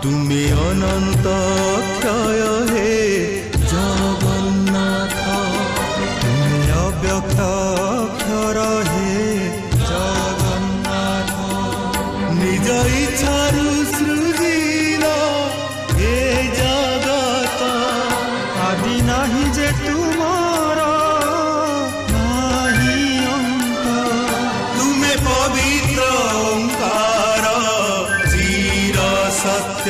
তুমি অনন্ত ক্ষয় হে জগন্নাথ, তুমি অব্যক্ত অক্ষর হে জগন্নাথ। নিজ ইচ্ছারু সৃজিল এ জগত, আদি নাহি যে তুমার নাহি অন্ত। তুমি পবিত্র ওঙ্কার চির সত্য।